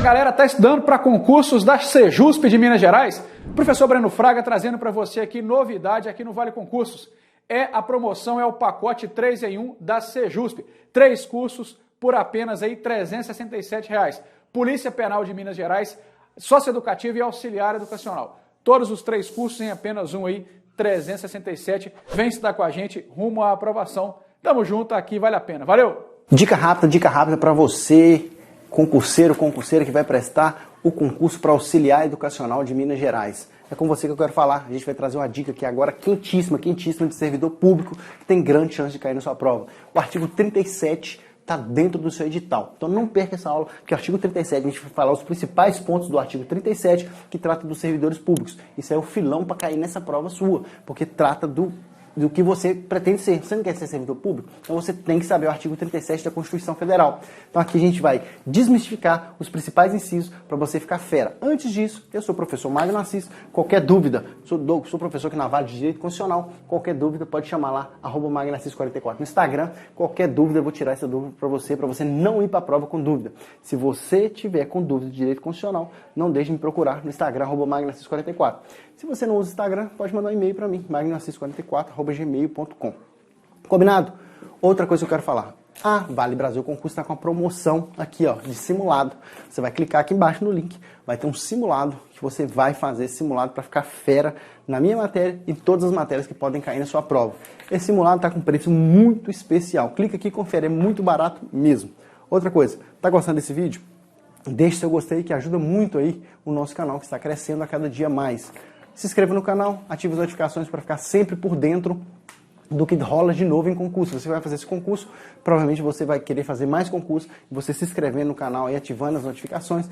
galera, está estudando para concursos da Sejusp de Minas Gerais? Professor Breno Fraga trazendo para você aqui novidade aqui no Vale Concursos. A promoção é o pacote 3 em 1 da Sejusp. 3 cursos por apenas aí R$ 367. Polícia Penal de Minas Gerais, Socioeducativa e Auxiliar Educacional. Todos os 3 cursos em apenas um aí, R$ 367. Vem estudar com a gente rumo à aprovação. Tamo junto aqui, vale a pena. Valeu! Dica rápida para você, concurseira que vai prestar o concurso para Auxiliar Educacional de Minas Gerais. É com você que eu quero falar. A gente vai trazer uma dica aqui agora quentíssima de servidor público que tem grande chance de cair na sua prova. O artigo 37 está dentro do seu edital. Então não perca essa aula, porque o artigo 37, a gente vai falar os principais pontos do artigo 37 que trata dos servidores públicos. Isso é o filão para cair nessa prova sua, porque trata do que você pretende ser. Você não quer ser servidor público? Então você tem que saber o artigo 37 da Constituição Federal. Então aqui a gente vai desmistificar os principais incisos para você ficar fera. Antes disso, eu sou o professor Magno Assis. Qualquer dúvida, sou professor aqui na Vale de Direito Constitucional. Qualquer dúvida pode chamar lá, @magnoassis44 no Instagram. Qualquer dúvida, eu vou tirar essa dúvida para você não ir para a prova com dúvida. Se você tiver com dúvida de direito constitucional, não deixe de me procurar no Instagram, @magnoassis44. Se você não usa o Instagram, pode mandar um e-mail para mim, magnoassis44@gmail.com. Combinado? Outra coisa que eu quero falar. A Vale Brasil Concurso está com uma promoção aqui, ó, de simulado. Você vai clicar aqui embaixo no link, vai ter um simulado que você vai fazer esse simulado para ficar fera na minha matéria e todas as matérias que podem cair na sua prova. Esse simulado está com preço muito especial. Clica aqui e confere, é muito barato mesmo. Outra coisa, tá gostando desse vídeo? Deixe seu gostei que ajuda muito aí o nosso canal que está crescendo a cada dia mais. Se inscreva no canal, ative as notificações para ficar sempre por dentro do que rola de novo em concurso. Você vai fazer esse concurso, provavelmente você vai querer fazer mais concursos, você se inscrevendo no canal e ativando as notificações.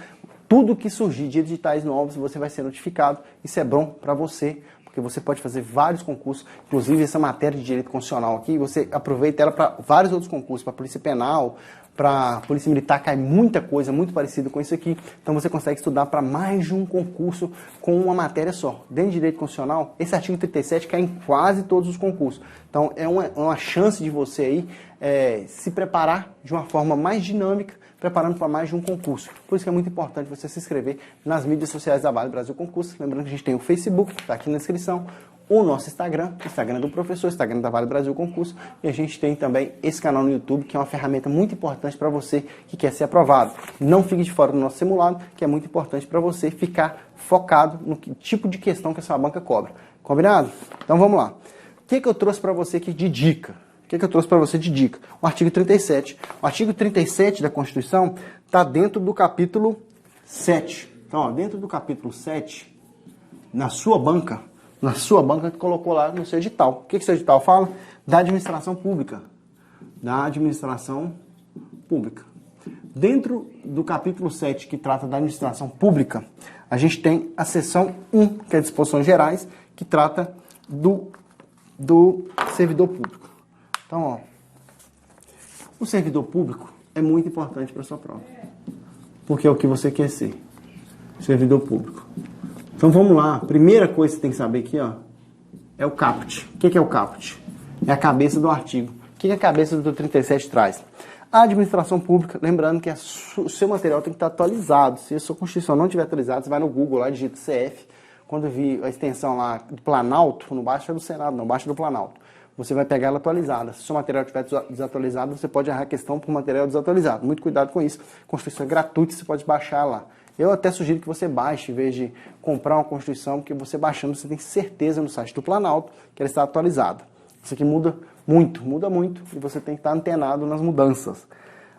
Tudo que surgir de editais novos, você vai ser notificado. Isso é bom para você, porque você pode fazer vários concursos, inclusive essa matéria de direito constitucional aqui, você aproveita ela para vários outros concursos, para Polícia Penal, para Polícia Militar, cai muita coisa muito parecida com isso aqui. Então você consegue estudar para mais de um concurso com uma matéria só. Dentro de direito constitucional, esse artigo 37 cai em quase todos os concursos. Então é uma chance de você aí se preparar de uma forma mais dinâmica, preparando para mais de um concurso. Por isso que é muito importante você se inscrever nas mídias sociais da Vale Brasil Concurso. Lembrando que a gente tem o Facebook, que está aqui na descrição, o nosso Instagram, Instagram do professor, Instagram da Vale Brasil Concurso, e a gente tem também esse canal no YouTube, que é uma ferramenta muito importante para você que quer ser aprovado. Não fique de fora do nosso simulado, que é muito importante para você ficar focado no tipo de questão que a sua banca cobra. Combinado? Então vamos lá. O que eu trouxe para você aqui de dica? O artigo 37. O artigo 37 da Constituição está dentro do capítulo 7. Então, ó, dentro do capítulo 7, na sua banca, que colocou lá no seu edital. O que seu edital fala? Da administração pública. Dentro do capítulo 7, que trata da administração pública, a gente tem a seção 1, que é disposições gerais, que trata do servidor público. Então, ó, o servidor público é muito importante para a sua prova, porque é o que você quer ser, servidor público. Então vamos lá, primeira coisa que você tem que saber aqui, ó, é o caput. O que é o caput? É a cabeça do artigo. O que a cabeça do 37 traz? A administração pública, lembrando que o seu material tem que estar atualizado. Se a sua Constituição não estiver atualizada, você vai no Google lá, digita CF. Quando vir a extensão lá do Planalto, não baixa do Senado, não baixa do Planalto. Você vai pegar ela atualizada. Se o seu material estiver desatualizado, você pode errar a questão por material desatualizado. Muito cuidado com isso. Constituição é gratuita, você pode baixar lá. Eu até sugiro que você baixe, em vez de comprar uma Constituição, porque você baixando, você tem certeza no site do Planalto que ela está atualizada. Isso aqui muda muito, e você tem que estar antenado nas mudanças.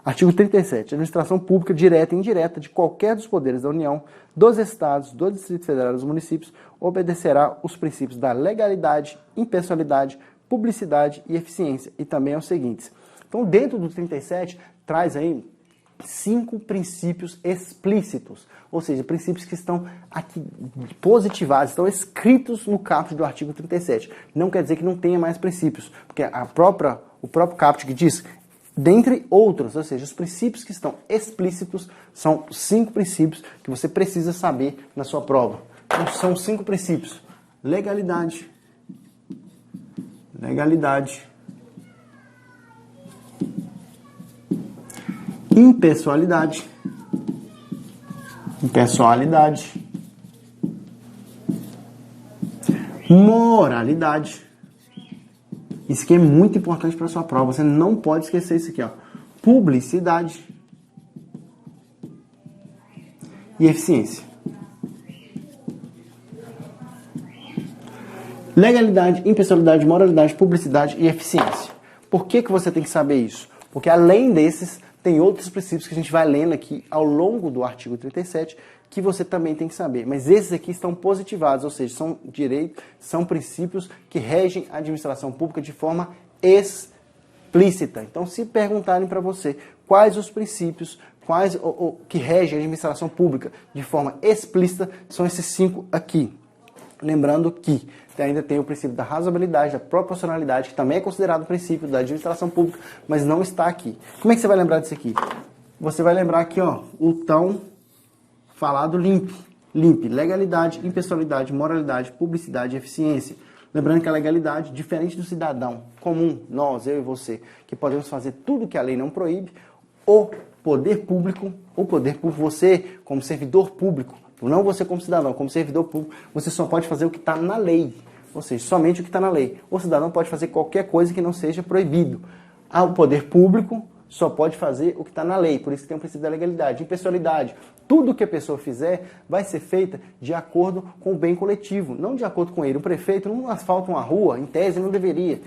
Artigo 37. Administração pública direta e indireta de qualquer dos poderes da União, dos Estados, do Distrito Federal e dos municípios, obedecerá os princípios da legalidade, impessoalidade, publicidade e eficiência. E também é o seguinte. Então, dentro do 37, traz aí 5 princípios explícitos, ou seja, princípios que estão aqui positivados, estão escritos no caput do artigo 37. Não quer dizer que não tenha mais princípios, porque o próprio caput que diz, dentre outros, ou seja, os princípios que estão explícitos são 5 princípios que você precisa saber na sua prova. Então, são 5 princípios: legalidade, impessoalidade, Impessoalidade. Moralidade. Isso aqui é muito importante para a sua prova. Você não pode esquecer isso aqui, ó. Publicidade. E eficiência. Legalidade, impessoalidade, moralidade, publicidade e eficiência. Por que você tem que saber isso? Porque além desses, tem outros princípios que a gente vai lendo aqui ao longo do artigo 37 que você também tem que saber. Mas esses aqui estão positivados, ou seja, são direitos, são princípios que regem a administração pública de forma explícita. Então, se perguntarem para você quais os princípios, quais que regem a administração pública de forma explícita, são esses 5 aqui. Lembrando que ainda tem o princípio da razoabilidade, da proporcionalidade, que também é considerado princípio da administração pública, mas não está aqui. Como é que você vai lembrar disso aqui? Você vai lembrar aqui, ó, o tão falado LIMP. LIMP, legalidade, impessoalidade, moralidade, publicidade e eficiência. Lembrando que a legalidade, diferente do cidadão comum, nós, eu e você, que podemos fazer tudo que a lei não proíbe, o poder público, você como servidor público, não você como cidadão, como servidor público, você só pode fazer o que está na lei. Ou seja, somente o que está na lei. O cidadão pode fazer qualquer coisa que não seja proibido. O poder público só pode fazer o que está na lei. Por isso que tem o princípio da legalidade. Impessoalidade. Tudo que a pessoa fizer vai ser feita de acordo com o bem coletivo, não de acordo com ele. O prefeito não asfalta uma rua, em tese não deveria,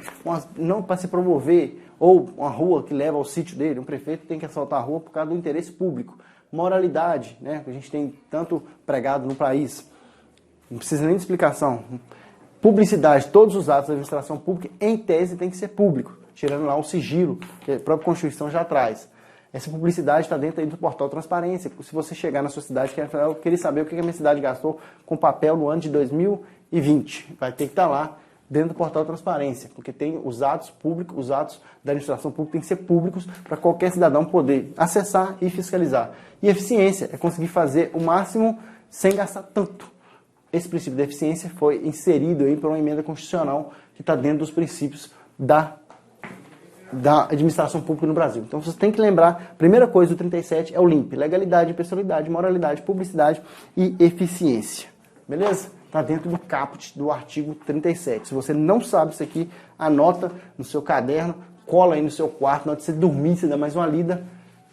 não para se promover, ou uma rua que leva ao sítio dele. Um prefeito tem que asfaltar a rua por causa do interesse público. Moralidade, né, que a gente tem tanto pregado no país, não precisa nem de explicação. Publicidade, todos os atos da administração pública, em tese, tem que ser público, tirando lá o sigilo, que a própria Constituição já traz. Essa publicidade está dentro aí do portal Transparência. Se você chegar na sua cidade, eu queria saber o que a minha cidade gastou com papel no ano de 2020. Vai ter que estar lá dentro do portal Transparência, porque tem os atos públicos, os atos da administração pública têm que ser públicos para qualquer cidadão poder acessar e fiscalizar. E eficiência é conseguir fazer o máximo sem gastar tanto. Esse princípio da eficiência foi inserido aí por uma emenda constitucional que está dentro dos princípios da administração pública no Brasil. Então você tem que lembrar, a primeira coisa do 37 é o LIMP, legalidade, impessoalidade, moralidade, publicidade e eficiência. Beleza? Está dentro do caput do artigo 37. Se você não sabe isso aqui, anota no seu caderno, cola aí no seu quarto, na hora de você dormir, você dá mais uma lida.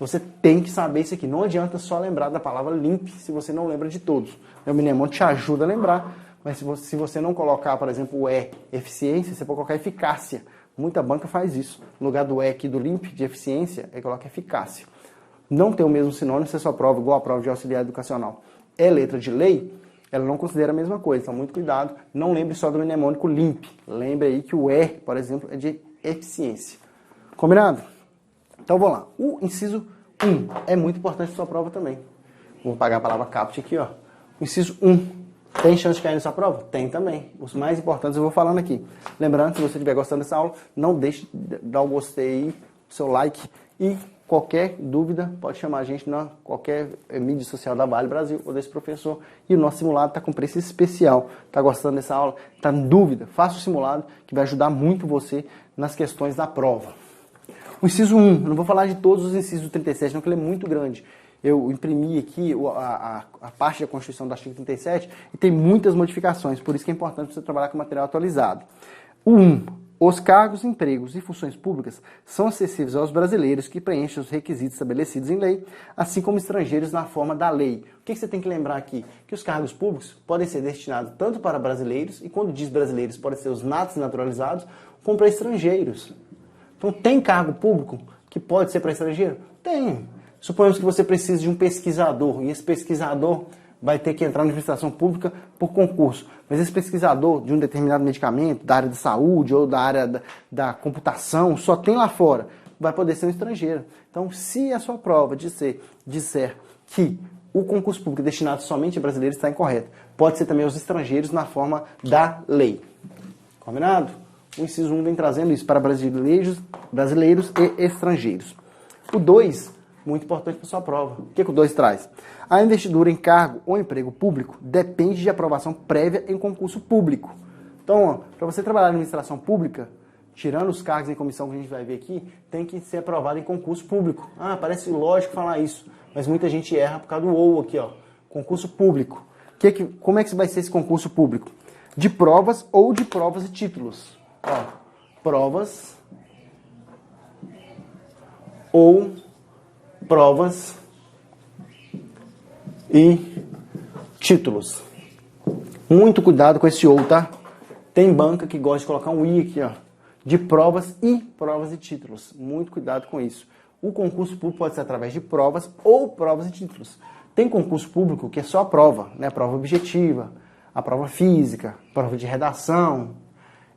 Você tem que saber isso aqui. Não adianta só lembrar da palavra LIMP se você não lembra de todos. O Mnemônico te ajuda a lembrar, mas se você não colocar, por exemplo, o eficiência, você pode colocar eficácia. Muita banca faz isso. No lugar do aqui do LIMP, de eficiência, aí coloca eficácia. Não tem o mesmo sinônimo se a sua prova, igual a prova de auxiliar educacional, é letra de lei, ela não considera a mesma coisa. Então, muito cuidado. Não lembre só do mnemônico LIMP. Lembre aí que o por exemplo, é de eficiência. Combinado? Então, vou lá. O inciso 1 é muito importante para sua prova também. Vou pagar a palavra caput aqui, ó. O inciso 1. Tem chance de cair nessa prova? Tem também. Os mais importantes eu vou falando aqui. Lembrando, se você estiver gostando dessa aula, não deixe de dar o gostei aí, o seu like. E qualquer dúvida, pode chamar a gente na qualquer mídia social da Vale Brasil ou desse professor. E o nosso simulado está com preço especial. Está gostando dessa aula? Está em dúvida? Faça o simulado que vai ajudar muito você nas questões da prova. O inciso 1, não vou falar de todos os incisos do 37, não, porque ele é muito grande. Eu imprimi aqui a parte da Constituição do artigo 37 e tem muitas modificações, por isso que é importante você trabalhar com material atualizado. O 1. Os cargos, empregos e funções públicas são acessíveis aos brasileiros que preenchem os requisitos estabelecidos em lei, assim como estrangeiros na forma da lei. O que você tem que lembrar aqui? Que os cargos públicos podem ser destinados tanto para brasileiros, e quando diz brasileiros, podem ser os natos naturalizados, como para estrangeiros. Então, tem cargo público que pode ser para estrangeiro? Tem. Suponhamos que você precise de um pesquisador, e esse pesquisador vai ter que entrar na administração pública por concurso. Mas esse pesquisador de um determinado medicamento, da área da saúde ou da área da computação, só tem lá fora, vai poder ser um estrangeiro. Então, se a sua prova disser que o concurso público é destinado somente a brasileiros, está incorreto. Pode ser também os estrangeiros na forma da lei. Combinado? O inciso 1 vem trazendo isso para brasileiros e estrangeiros. O 2, muito importante para a sua prova. O que o 2 traz? A investidura em cargo ou emprego público depende de aprovação prévia em concurso público. Então, para você trabalhar na administração pública, tirando os cargos em comissão que a gente vai ver aqui, tem que ser aprovado em concurso público. Ah, parece lógico falar isso, mas muita gente erra por causa do ou aqui, ó. Concurso público. Como é que vai ser esse concurso público? De provas ou de provas e títulos. Ó, provas ou provas e títulos. Muito cuidado com esse ou, tá? Tem banca que gosta de colocar um i aqui, ó. De provas e títulos. Muito cuidado com isso. O concurso público pode ser através de provas ou provas e títulos. Tem concurso público que é só a prova, né? A prova objetiva, a prova física, prova de redação.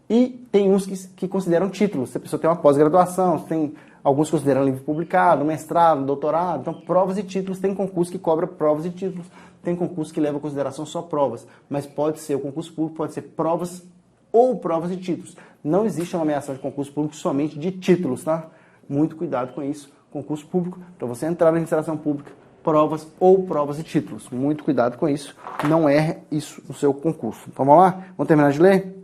E tem uns que consideram títulos. Se a pessoa tem uma pós-graduação, tem alguns consideram livro publicado, mestrado, doutorado. Então, provas e títulos. Tem concurso que cobra provas e títulos. Tem concurso que leva em consideração só provas. Mas pode ser, o concurso público pode ser provas ou provas e títulos. Não existe uma nomeação de concurso público somente de títulos, tá? Muito cuidado com isso. Concurso público, para você entrar na administração pública, provas ou provas e títulos. Muito cuidado com isso. Não erre isso no seu concurso. Então, vamos lá? Vamos terminar de ler?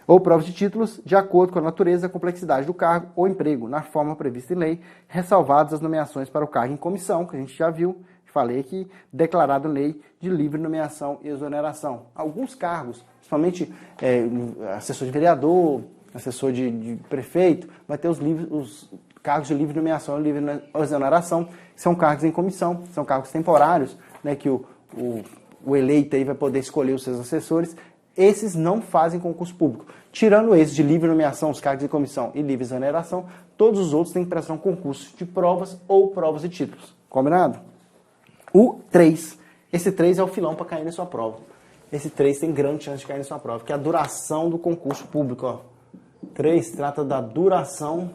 Ou provas de títulos, de acordo com a natureza e a complexidade do cargo ou emprego, na forma prevista em lei, ressalvadas as nomeações para o cargo em comissão, que a gente já viu, falei aqui, declarado lei de livre nomeação e exoneração. Alguns cargos, principalmente assessor de vereador, assessor de prefeito, vai ter os cargos de livre nomeação e livre exoneração, que são cargos em comissão, são cargos temporários, né, que o eleito aí vai poder escolher os seus assessores. Esses não fazem concurso público. Tirando esses de livre nomeação, os cargos de comissão e livre exoneração, todos os outros têm que prestar um concurso de provas ou provas e títulos. Combinado? O 3. Esse 3 é o filão para cair na sua prova. Esse 3 tem grande chance de cair na sua prova, que é a duração do concurso público. Ó. 3 trata da duração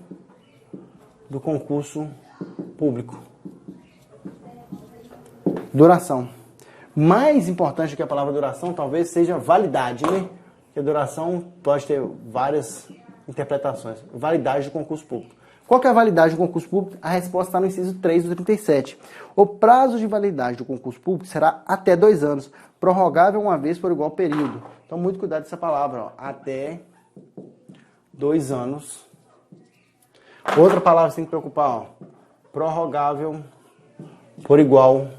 do concurso público. Duração. Mais importante que a palavra duração, talvez, seja validade, né? Porque a duração pode ter várias interpretações. Validade do concurso público. Qual que é a validade do concurso público? A resposta está no inciso 3 do 37. O prazo de validade do concurso público será até 2 anos, prorrogável uma vez por igual período. Então, muito cuidado com essa palavra, ó. Até 2 anos. Outra palavra que você tem que preocupar, ó. Prorrogável por igual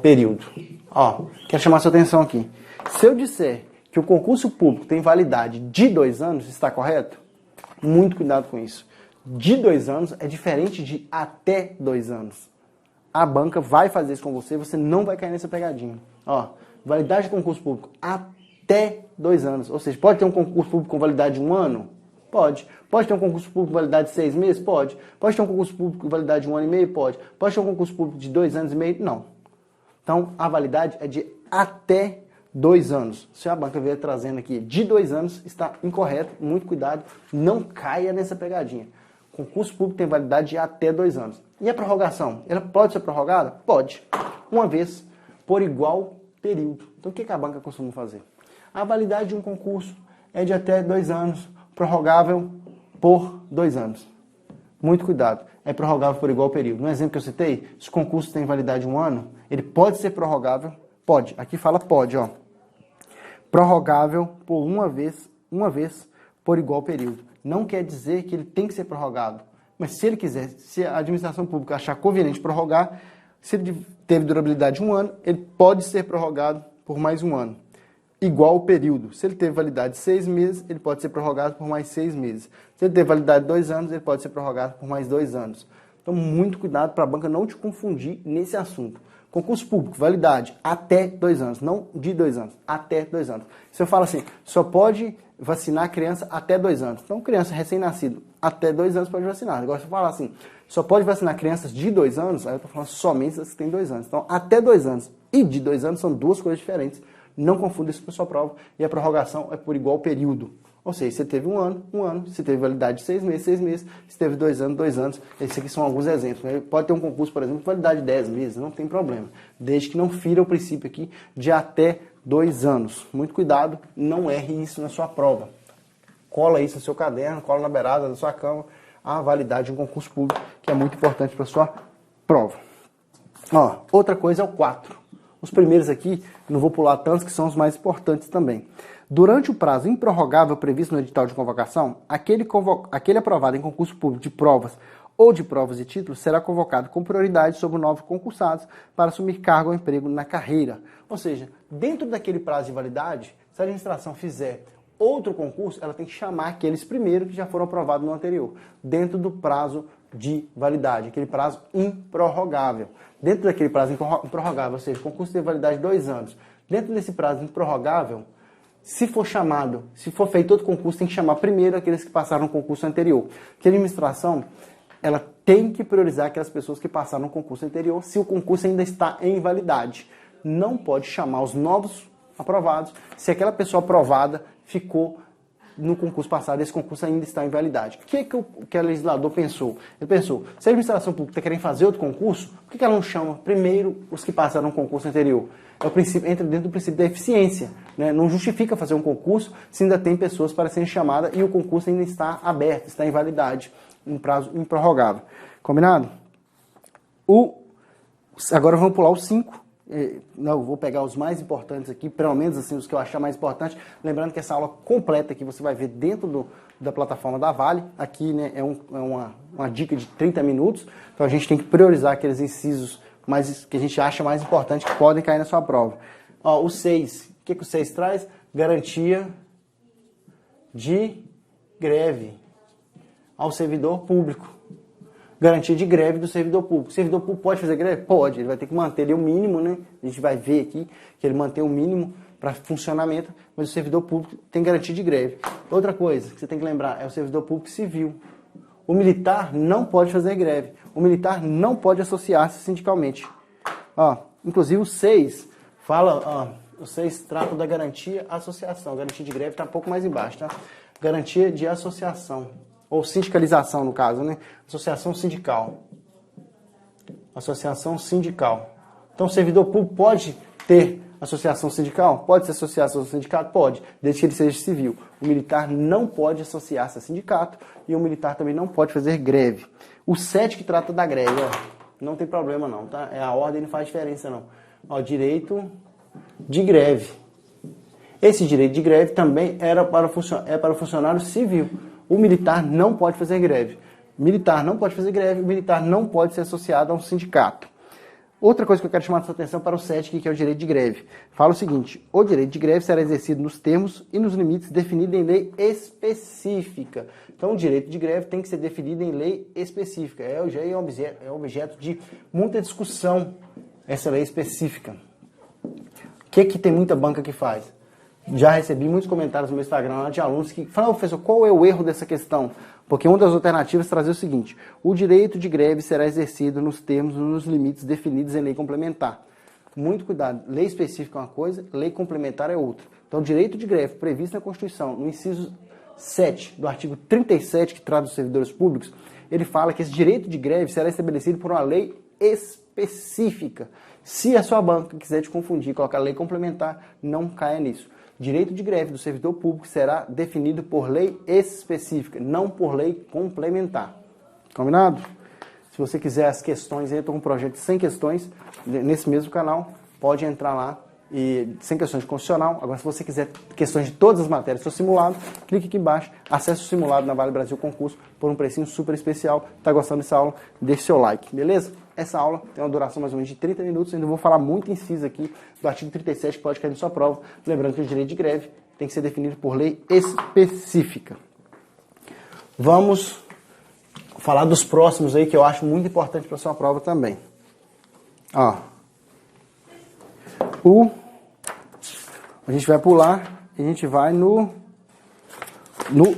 período. Ó, quero chamar sua atenção aqui. Se eu disser que o concurso público tem validade de 2 anos, está correto? Muito cuidado com isso. De 2 anos é diferente de até 2 anos. A banca vai fazer isso com você, você não vai cair nessa pegadinha. Ó, validade do concurso público até 2 anos. Ou seja, pode ter um concurso público com validade de 1 ano? Pode. Pode ter um concurso público com validade de 6 meses? Pode. Pode ter um concurso público com validade de 1 ano e meio? Pode. Pode ter um concurso público de 2 anos e meio? Não. Então, a validade é de até 2 anos. Se a banca vier trazendo aqui de 2 anos, está incorreto. Muito cuidado, não caia nessa pegadinha. Concurso público tem validade de até 2 anos. E a prorrogação? Ela pode ser prorrogada? Pode. Uma vez por igual período. Então, o que a banca costuma fazer? A validade de um concurso é de até 2 anos, prorrogável por 2 anos. Muito cuidado. É prorrogável por igual período. No exemplo que eu citei, se o concurso tem validade de 1 ano, ele pode ser prorrogável, pode. Aqui fala pode, ó. Prorrogável por uma vez por igual período. Não quer dizer que ele tem que ser prorrogado. Mas se ele quiser, se a administração pública achar conveniente prorrogar, se ele teve durabilidade de 1 ano, ele pode ser prorrogado por mais 1 ano. Igual período. Se ele teve validade de 6 meses, ele pode ser prorrogado por mais 6 meses. Se ele teve validade de 2 anos, ele pode ser prorrogado por mais 2 anos. Então, muito cuidado para a banca não te confundir nesse assunto. Concurso público, validade até 2 anos, não de 2 anos, até 2 anos. Se eu falo assim, só pode vacinar criança até 2 anos. Então, criança recém-nascido até 2 anos pode vacinar. Agora, se eu falar assim, só pode vacinar crianças de 2 anos, aí eu estou falando somente as que têm 2 anos. Então, até 2 anos e de 2 anos são duas coisas diferentes. Não confunda isso com a sua prova. E a prorrogação é por igual período. Ou seja, você teve 1 ano, 1 ano. Se teve validade de 6 meses, 6 meses. Se teve 2 anos, 2 anos. Esses aqui são alguns exemplos. Pode ter um concurso, por exemplo, com validade de 10 meses. Não tem problema. Desde que não fira o princípio aqui de até 2 anos. Muito cuidado, não erre isso na sua prova. Cola isso no seu caderno, cola na beirada da sua cama. A validade de um concurso público, que é muito importante para a sua prova. Ó, outra coisa é o 4. Os primeiros aqui, não vou pular tantos, que são os mais importantes também. Durante o prazo improrrogável previsto no edital de convocação, aquele aprovado em concurso público de provas ou de provas e títulos será convocado com prioridade sobre novos concursados para assumir cargo ou emprego na carreira. Ou seja, dentro daquele prazo de validade, se a administração fizer outro concurso, ela tem que chamar aqueles primeiro que já foram aprovados no anterior, dentro do prazo de validade, aquele prazo improrrogável. Dentro daquele prazo improrrogável, ou seja, o concurso tem validade de 2 anos. Dentro desse prazo improrrogável, se for chamado, se for feito outro concurso, tem que chamar primeiro aqueles que passaram no concurso anterior. Porque a administração, ela tem que priorizar aquelas pessoas que passaram no concurso anterior, se o concurso ainda está em validade. Não pode chamar os novos aprovados, se aquela pessoa aprovada ficou no concurso passado, esse concurso ainda está em validade. O que o legislador pensou? Ele pensou, se a administração pública está querendo fazer outro concurso, por que ela não chama primeiro os que passaram no concurso anterior? É o princípio, entra dentro do princípio da eficiência, né? Não justifica fazer um concurso se ainda tem pessoas para serem chamadas e o concurso ainda está aberto, está em validade, em prazo improrrogável. Combinado? Agora vamos pular os 5. Não, vou pegar os mais importantes aqui, pelo menos assim, os que eu achar mais importantes. Lembrando que essa aula completa aqui você vai ver dentro da plataforma da Vale. Aqui, né, é uma dica de 30 minutos. Então a gente tem que priorizar aqueles incisos que a gente acha mais importantes que podem cair na sua prova. Ó, o 6. O que o 6 traz? Garantia de greve ao servidor público. Garantia de greve do servidor público. O servidor público pode fazer greve? Pode. Ele vai ter que manter ali o mínimo, né? A gente vai ver aqui que ele mantém o mínimo para funcionamento, mas o servidor público tem garantia de greve. Outra coisa que você tem que lembrar é o servidor público civil. O militar não pode fazer greve. O militar não pode associar-se sindicalmente. Ó, inclusive o 6 fala, o 6 trata da garantia associação. A garantia de greve está um pouco mais embaixo, tá? Garantia de associação. Ou sindicalização, no caso, né? Associação sindical. Associação sindical. Então, o servidor público pode ter associação sindical? Pode ser associação ao sindicato? Pode, desde que ele seja civil. O militar não pode associar-se a sindicato e o militar também não pode fazer greve. O 7 que trata da greve, ó, não tem problema não, tá? A ordem não faz diferença não. Ó, direito de greve. Esse direito de greve também é para o funcionário civil. O militar não pode fazer greve. Militar não pode fazer greve, o militar não pode ser associado a um sindicato. Outra coisa que eu quero chamar a sua atenção para o 7, que é o direito de greve. Fala o seguinte, o direito de greve será exercido nos termos e nos limites definidos em lei específica. Então, o direito de greve tem que ser definido em lei específica. Já é objeto de muita discussão, essa lei específica. O que tem muita banca que faz? Já recebi muitos comentários no meu Instagram lá de alunos que falam, professor, qual é o erro dessa questão? Porque uma das alternativas é trazer o seguinte, o direito de greve será exercido nos termos e nos limites definidos em lei complementar. Muito cuidado, lei específica é uma coisa, lei complementar é outra. Então, o direito de greve previsto na Constituição, no inciso 7 do artigo 37, que trata dos servidores públicos, ele fala que esse direito de greve será estabelecido por uma lei específica. Se a sua banca quiser te confundir e colocar lei complementar, não caia nisso. Direito de greve do servidor público será definido por lei específica, não por lei complementar. Combinado? Se você quiser as questões, eu estou com um projeto de 100 questões nesse mesmo canal, pode entrar lá, e 100 questões de constitucional. Agora, se você quiser questões de todas as matérias, seu simulado, clique aqui embaixo, acesse o simulado na Vale Brasil Concurso por um precinho super especial. Está gostando dessa aula? Deixe seu like, beleza? Essa aula tem uma duração mais ou menos de 30 minutos, ainda vou falar muito inciso aqui do artigo 37 que pode cair na sua prova. Lembrando que o direito de greve tem que ser definido por lei específica. Vamos falar dos próximos aí que eu acho muito importante para a sua prova também. Ó. A gente vai pular e a gente vai no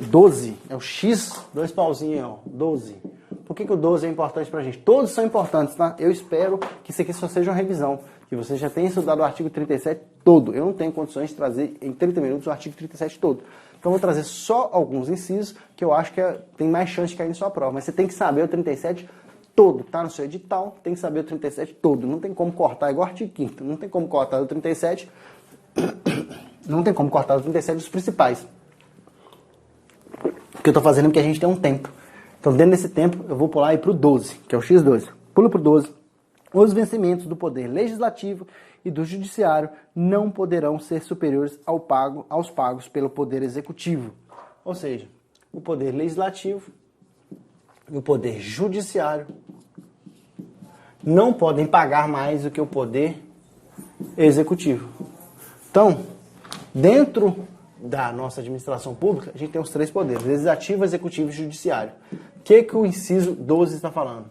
12. É o X, 2 pauzinhos, ó, 12. Por que o 12 é importante pra gente? Todos são importantes, tá? Eu espero que isso aqui só seja uma revisão, que você já tenha estudado o artigo 37 todo. Eu não tenho condições de trazer em 30 minutos o artigo 37 todo. Então eu vou trazer só alguns incisos que eu acho que tem mais chance de cair na sua prova. Mas você tem que saber o 37 todo, tá no seu edital, tem que saber o 37 todo. Não tem como cortar, igual o artigo 5º. Não tem como cortar o 37, não tem como cortar o 37 dos principais. O que eu tô fazendo é porque a gente tem um tempo. Então, dentro desse tempo, eu vou pular aí para o 12, que é o X12. Pula para o 12. Os vencimentos do Poder Legislativo e do Judiciário não poderão ser superiores aos pagos pelo Poder Executivo. Ou seja, o Poder Legislativo e o Poder Judiciário não podem pagar mais do que o Poder Executivo. Então, dentro da nossa administração pública, a gente tem os três poderes: Legislativo, Executivo e Judiciário. O que o inciso 12 está falando?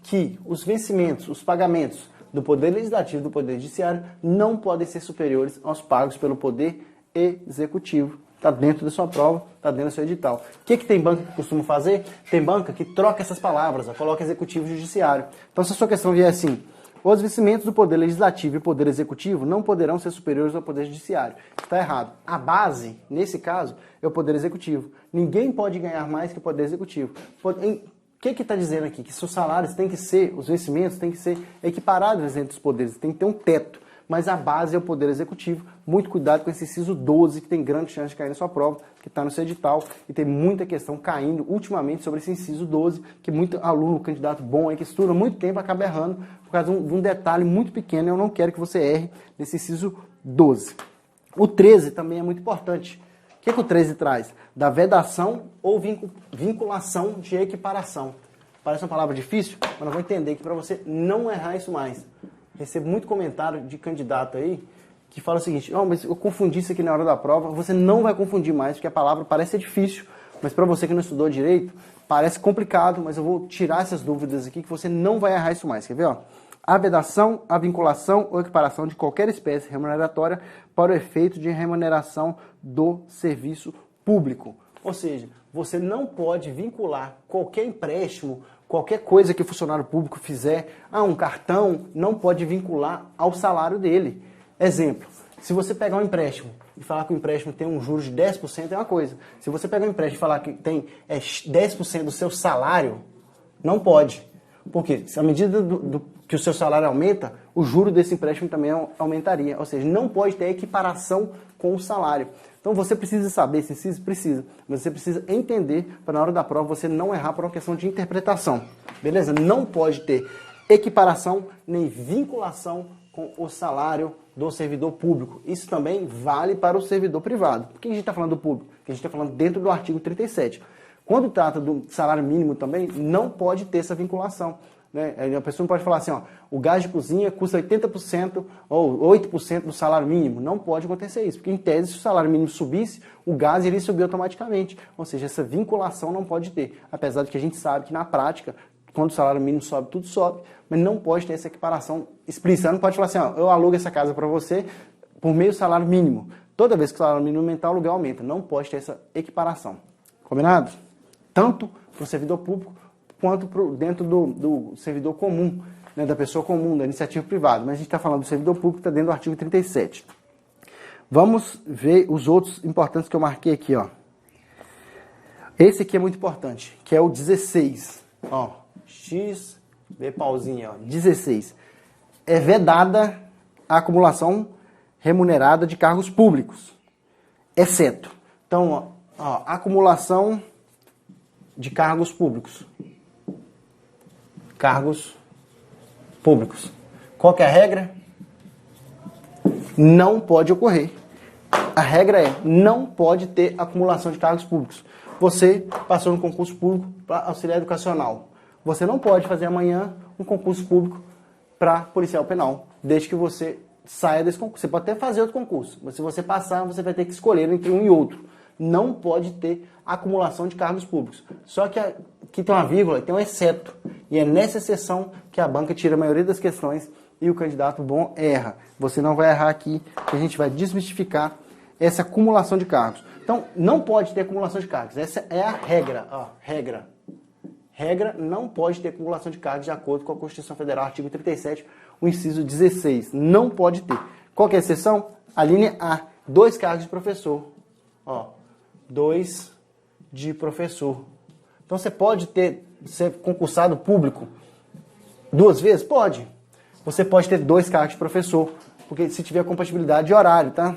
Que os vencimentos, os pagamentos do Poder Legislativo e do Poder Judiciário não podem ser superiores aos pagos pelo Poder Executivo. Está dentro da sua prova, está dentro do seu edital. O que tem banca que costuma fazer? Tem banca que troca essas palavras, coloca Executivo e Judiciário. Então, se a sua questão vier assim: os vencimentos do Poder Legislativo e Poder Executivo não poderão ser superiores ao Poder Judiciário. Está errado. A base, nesse caso, é o Poder Executivo. Ninguém pode ganhar mais que o Poder Executivo. O que está dizendo aqui? Que seus salários têm que ser, os vencimentos têm que ser equiparados entre os poderes, tem que ter um teto. Mas a base é o Poder Executivo. Muito cuidado com esse inciso 12, que tem grande chance de cair na sua prova, que está no seu edital, e tem muita questão caindo ultimamente sobre esse inciso 12, que muito aluno, candidato bom aí, que estuda muito tempo, acaba errando por causa de um detalhe muito pequeno. Eu não quero que você erre nesse inciso 12. O 13 também é muito importante. O que o 13 traz? Da vedação ou vinculação de equiparação. Parece uma palavra difícil, mas eu vou entender que para você não errar isso mais. Recebo muito comentário de candidato aí que fala o seguinte: oh, mas eu confundi isso aqui na hora da prova. Você não vai confundir mais, porque a palavra parece ser difícil, mas para você que não estudou direito, parece complicado, mas eu vou tirar essas dúvidas aqui que você não vai errar isso mais. Quer ver? Ó? A vedação, a vinculação ou equiparação de qualquer espécie remuneratória para o efeito de remuneração do serviço público. Ou seja, você não pode vincular qualquer empréstimo, qualquer coisa que o funcionário público fizer, um cartão, não pode vincular ao salário dele. Exemplo, se você pegar um empréstimo e falar que o empréstimo tem um juros de 10%, é uma coisa. Se você pegar um empréstimo e falar que tem 10% do seu salário, não pode. Por quê? À medida que o seu salário aumenta, o juro desse empréstimo também aumentaria. Ou seja, não pode ter equiparação com o salário. Então você precisa saber, se precisa, mas você precisa entender para na hora da prova você não errar por uma questão de interpretação. Beleza? Não pode ter equiparação nem vinculação com o salário do servidor público. Isso também vale para o servidor privado. Por que a gente está falando do público? Porque a gente está falando dentro do artigo 37. Quando trata do salário mínimo também, não pode ter essa vinculação. Né? A pessoa não pode falar assim: ó, o gás de cozinha custa 80% ou 8% do salário mínimo. Não pode acontecer isso, porque em tese, se o salário mínimo subisse, o gás iria subir automaticamente. Ou seja, essa vinculação não pode ter. Apesar de que a gente sabe que na prática, quando o salário mínimo sobe, tudo sobe, mas não pode ter essa equiparação explícita. Não pode falar assim: ó, eu alugo essa casa para você por meio do salário mínimo. Toda vez que o salário mínimo aumentar, o aluguel aumenta. Não pode ter essa equiparação. Combinado? Tanto para o servidor público quanto dentro do servidor comum, né, da pessoa comum, da iniciativa privada. Mas a gente está falando do servidor público, que está dentro do artigo 37. Vamos ver os outros importantes que eu marquei aqui. Ó. Esse aqui é muito importante, que é o 16. Ó, X, B pauzinho, ó, 16. É vedada a acumulação remunerada de cargos públicos, exceto. Então, ó, acumulação de cargos públicos. Cargos públicos. Qual que é a regra? Não pode ocorrer. A regra é: não pode ter acumulação de cargos públicos. Você passou no concurso público para auxiliar educacional. Você não pode fazer amanhã um concurso público para policial penal, desde que você saia desse concurso. Você pode até fazer outro concurso, mas se você passar, você vai ter que escolher entre um e outro. Não pode ter acumulação de cargos públicos. Só que aqui tem uma vírgula, tem um exceto. E é nessa exceção que a banca tira a maioria das questões e o candidato bom erra. Você não vai errar aqui, que a gente vai desmistificar essa acumulação de cargos. Então, não pode ter acumulação de cargos. Essa é a regra. Ó, regra. Regra, não pode ter acumulação de cargos de acordo com a Constituição Federal, artigo 37, o inciso 16. Não pode ter. Qual que é a exceção? A linha A. 2 cargos de professor. Ó, 2 de professor. Então você pode ser concursado público 2 vezes? Pode. Você pode ter 2 cargos de professor, porque se tiver compatibilidade de horário, tá?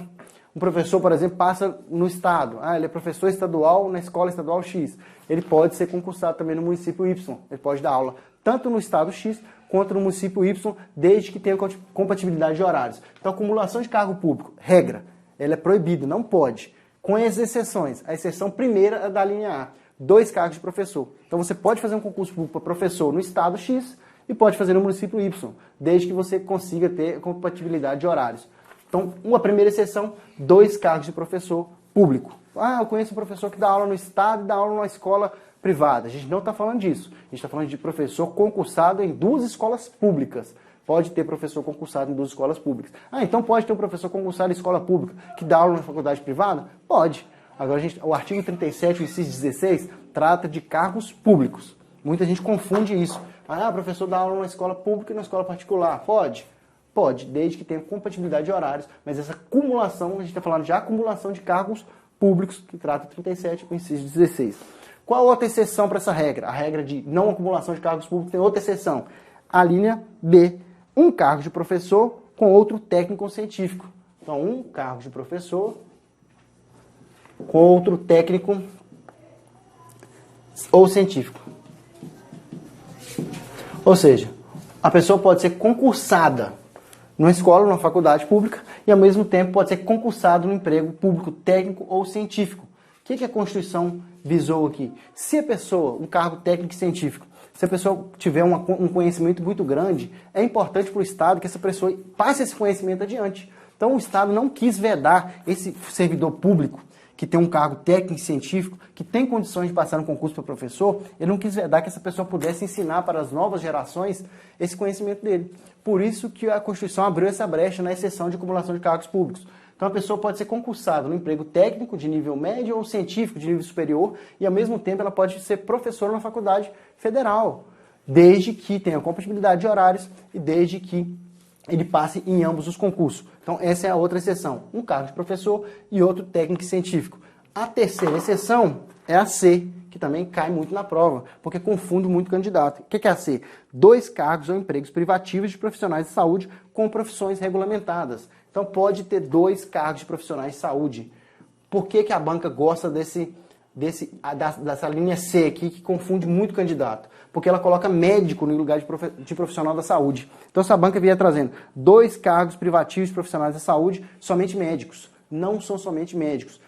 Um professor, por exemplo, passa no estado. Ele é professor estadual na escola estadual X. Ele pode ser concursado também no município Y. Ele pode dar aula tanto no estado X quanto no município Y, desde que tenha compatibilidade de horários. Então, acumulação de cargo público, regra, ela é proibida, não pode. Com as exceções. A exceção primeira é da linha A. 2 cargos de professor. Então você pode fazer um concurso público para professor no estado X e pode fazer no município Y, desde que você consiga ter compatibilidade de horários. Então, uma primeira exceção, 2 cargos de professor público. Ah, eu conheço um professor que dá aula no estado e dá aula numa escola privada. A gente não está falando disso. A gente está falando de professor concursado em 2 escolas públicas. Pode ter professor concursado em 2 escolas públicas. Ah, então pode ter um professor concursado em escola pública que dá aula na faculdade privada? Pode. Agora, o artigo 37, o inciso 16, trata de cargos públicos. Muita gente confunde isso. Ah, o professor dá aula na escola pública e na escola particular. Pode? Pode, desde que tenha compatibilidade de horários. Mas essa acumulação, a gente está falando de acumulação de cargos públicos, que trata 37, o inciso 16. Qual outra exceção para essa regra? A regra de não acumulação de cargos públicos tem outra exceção. A linha B, um cargo de professor com outro técnico ou científico. Então, um cargo de professor com outro técnico ou científico. Ou seja, a pessoa pode ser concursada numa escola, numa faculdade pública, e ao mesmo tempo pode ser concursado no emprego público técnico ou científico. O que a Constituição visou aqui? Se a pessoa, um cargo técnico e científico, se a pessoa tiver um conhecimento muito grande, é importante para o Estado que essa pessoa passe esse conhecimento adiante. Então o Estado não quis vedar esse servidor público que tem um cargo técnico e científico, que tem condições de passar no concurso para professor, ele não quis vedar que essa pessoa pudesse ensinar para as novas gerações esse conhecimento dele. Por isso que a Constituição abriu essa brecha na exceção de acumulação de cargos públicos. Então a pessoa pode ser concursada no emprego técnico de nível médio ou científico de nível superior e ao mesmo tempo ela pode ser professora na faculdade federal, desde que tenha compatibilidade de horários e desde que ele passe em ambos os concursos. Então essa é a outra exceção, um cargo de professor e outro técnico científico. A terceira exceção é a C, que também cai muito na prova, porque confunde muito candidato. O que é a C? 2 cargos ou empregos privativos de profissionais de saúde com profissões regulamentadas. Então pode ter 2 cargos de profissionais de saúde. Por que a banca gosta dessa linha C aqui, que confunde muito candidato? Porque ela coloca médico no lugar de profissional da saúde. Então essa banca vier trazendo 2 cargos privativos de profissionais da saúde, somente médicos. Não são somente médicos.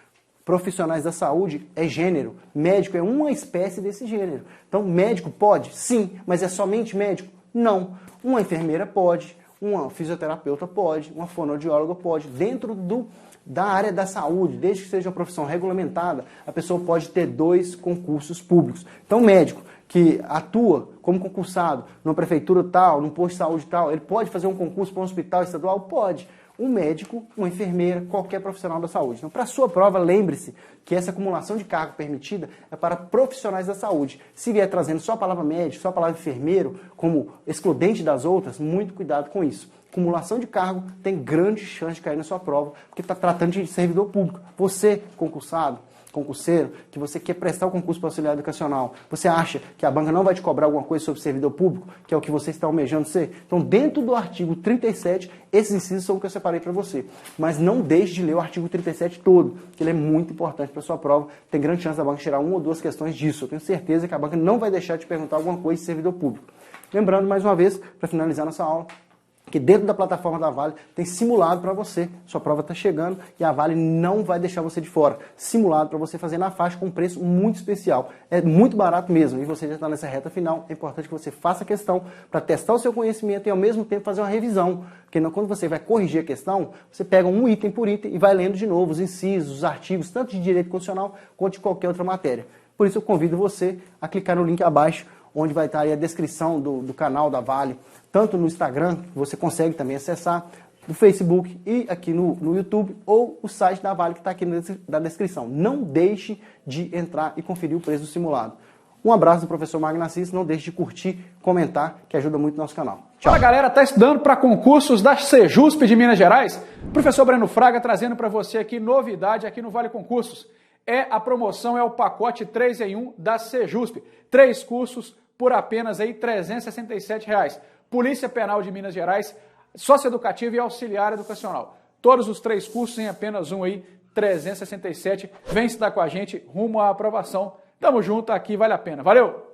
Profissionais da saúde é gênero. Médico é uma espécie desse gênero. Então médico pode? Sim. Mas é somente médico? Não. Uma enfermeira pode, uma fisioterapeuta pode, uma fonoaudióloga pode. Dentro da área da saúde, desde que seja uma profissão regulamentada, a pessoa pode ter 2 concursos públicos. Então médico que atua como concursado numa prefeitura tal, num posto de saúde tal, ele pode fazer um concurso para um hospital estadual? Pode. Um médico, uma enfermeira, qualquer profissional da saúde. Então, para a sua prova, lembre-se que essa acumulação de cargo permitida é para profissionais da saúde. Se vier trazendo só a palavra médico, só a palavra enfermeiro, como excludente das outras, muito cuidado com isso. Acumulação de cargo tem grande chance de cair na sua prova, porque está tratando de servidor público. Você, concursado, concurseiro, que você quer prestar o concurso para auxiliar educacional, você acha que a banca não vai te cobrar alguma coisa sobre servidor público, que é o que você está almejando ser? Então, dentro do artigo 37, esses incisos são o que eu separei para você. Mas não deixe de ler o artigo 37 todo, que ele é muito importante para a sua prova. Tem grande chance da banca tirar 1 ou 2 questões disso. Eu tenho certeza que a banca não vai deixar de perguntar alguma coisa de servidor público. Lembrando, mais uma vez, para finalizar nossa aula, que dentro da plataforma da Vale tem simulado para você. Sua prova está chegando e a Vale não vai deixar você de fora. Simulado para você fazer na faixa com um preço muito especial. É muito barato mesmo e você já está nessa reta final. É importante que você faça a questão para testar o seu conhecimento e ao mesmo tempo fazer uma revisão. Porque quando você vai corrigir a questão, você pega um item por item e vai lendo de novo os incisos, os artigos, tanto de direito constitucional quanto de qualquer outra matéria. Por isso eu convido você a clicar no link abaixo, onde vai estar aí a descrição do canal da Vale, tanto no Instagram, que você consegue também acessar, no Facebook e aqui no YouTube, ou o site da Vale que está aqui na descrição. Não deixe de entrar e conferir o preço do simulado. Um abraço do professor Magno Assis, não deixe de curtir, comentar, que ajuda muito o nosso canal. Tchau. Fala galera, está estudando para concursos da Sejusp de Minas Gerais? Professor Breno Fraga trazendo para você aqui novidade aqui no Vale Concursos. A promoção é o pacote 3 em 1 da Sejusp. 3 cursos por apenas aí R$ 367. Polícia Penal de Minas Gerais, Socioeducativa e Auxiliar Educacional. Todos os 3 cursos em apenas um aí, 367. Vem estudar com a gente rumo à aprovação. Tamo junto, aqui vale a pena. Valeu!